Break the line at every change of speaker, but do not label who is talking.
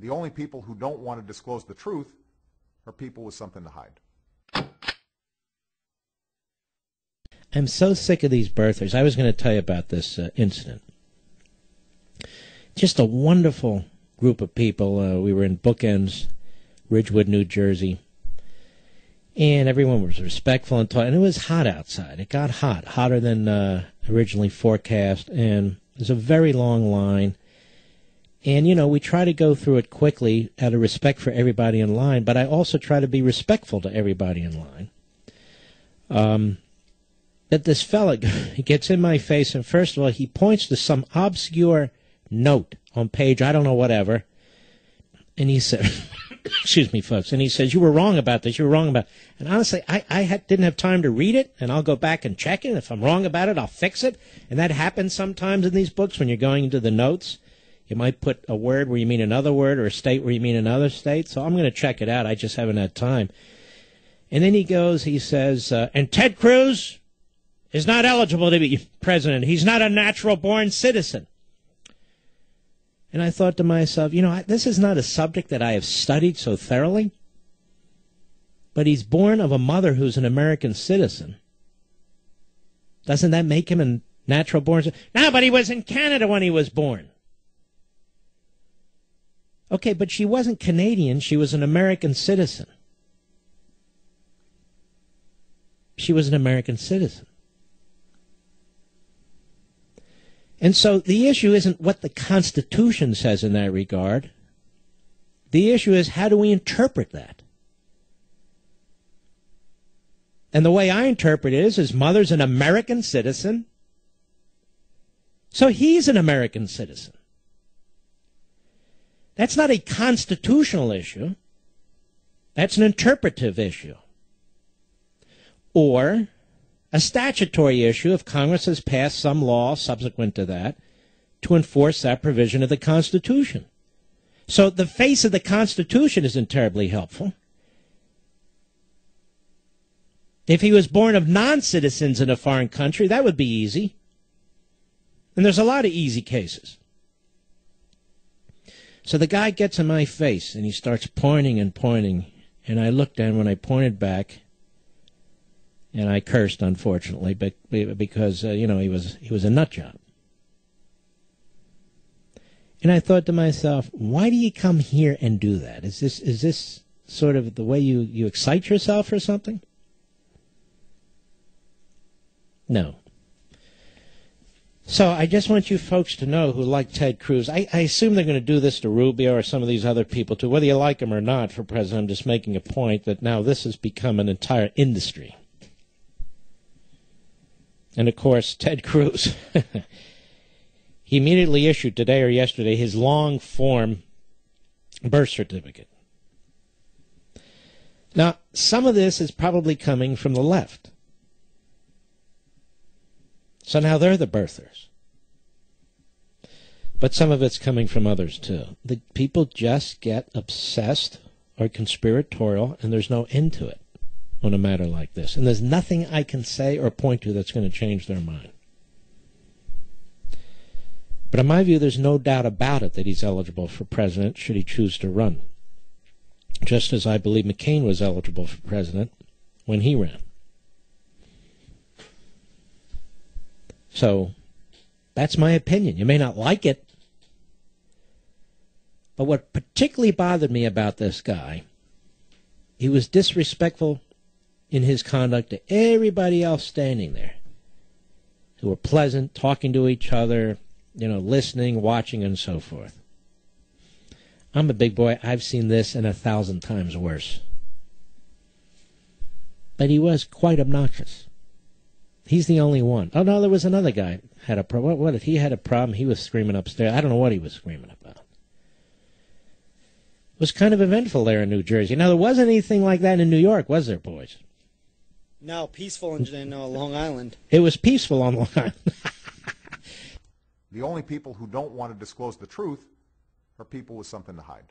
The only people who don't want to disclose the truth are people with something to hide.
I'm so sick of these birthers. I was going to tell you about this incident. Just a wonderful group of people. We were in Bookends, Ridgewood, New Jersey. And everyone was respectful and taught. And it was hot outside. It got hot, hotter than originally forecast. And there's a very long line. And, you know, we try to go through it quickly out of respect for everybody in line. But I also try to be respectful to everybody in line. That this fella gets in my face. And first of all, he points to some obscure note on page, I don't know, whatever. And he said, excuse me, folks, and he says, you were wrong about this, you were wrong about it. And honestly, I didn't have time to read it, and I'll go back and check it. If I'm wrong about it, I'll fix it. And that happens sometimes in these books when you're going into the notes. You might put a word where you mean another word or a state where you mean another state. So I'm going to check it out. I just haven't had time. And then he says, and Ted Cruz is not eligible to be president. He's not a natural-born citizen. And I thought to myself, you know, this is not a subject that I have studied so thoroughly, but he's born of a mother who's an American citizen. Doesn't that make him a natural-born citizen? No, but he was in Canada when he was born. Okay, but she wasn't Canadian. She was an American citizen. She was an American citizen. And so the issue isn't what the Constitution says in that regard. The issue is, how do we interpret that? And the way I interpret it is his mother's an American citizen, so he's an American citizen. That's not a constitutional issue. That's an interpretive issue. Or a statutory issue if Congress has passed some law subsequent to that to enforce that provision of the Constitution. So the face of the Constitution isn't terribly helpful. If he was born of non-citizens in a foreign country, that would be easy. And there's a lot of easy cases. So the guy gets in my face, and he starts pointing and pointing. And I looked down when I pointed back, and I cursed, unfortunately, but because, you know, he was a nut job. And I thought to myself, why do you come here and do that? Is this sort of the way you excite yourself or something? No. So I just want you folks to know who like Ted Cruz. I assume they're going to do this to Rubio or some of these other people too. Whether you like him or not for president, I'm just making a point that now this has become an entire industry. And, of course, Ted Cruz, he immediately issued today or yesterday his long-form birth certificate. Now, some of this is probably coming from the left. So now they're the birthers. But some of it's coming from others, too. The people just get obsessed or conspiratorial, and there's no end to it on a matter like this. And there's nothing I can say or point to that's going to change their mind. But in my view, there's no doubt about it that he's eligible for president should he choose to run. Just as I believe McCain was eligible for president when he ran. So, that's my opinion. You may not like it. But what particularly bothered me about this guy, he was disrespectful in his conduct to everybody else standing there, who were pleasant, talking to each other, you know, listening, watching, and so forth. I'm a big boy. I've seen this and 1,000 times worse. But he was quite obnoxious. He's the only one. Oh, no, there was another guy had a problem. What if he had a problem? He was screaming upstairs. I don't know what he was screaming about. It was kind of eventful there in New Jersey. Now, there wasn't anything like that in New York, was there, boys?
No, peaceful in Long Island.
It was peaceful on Long Island.
The only people who don't want to disclose the truth are people with something to hide.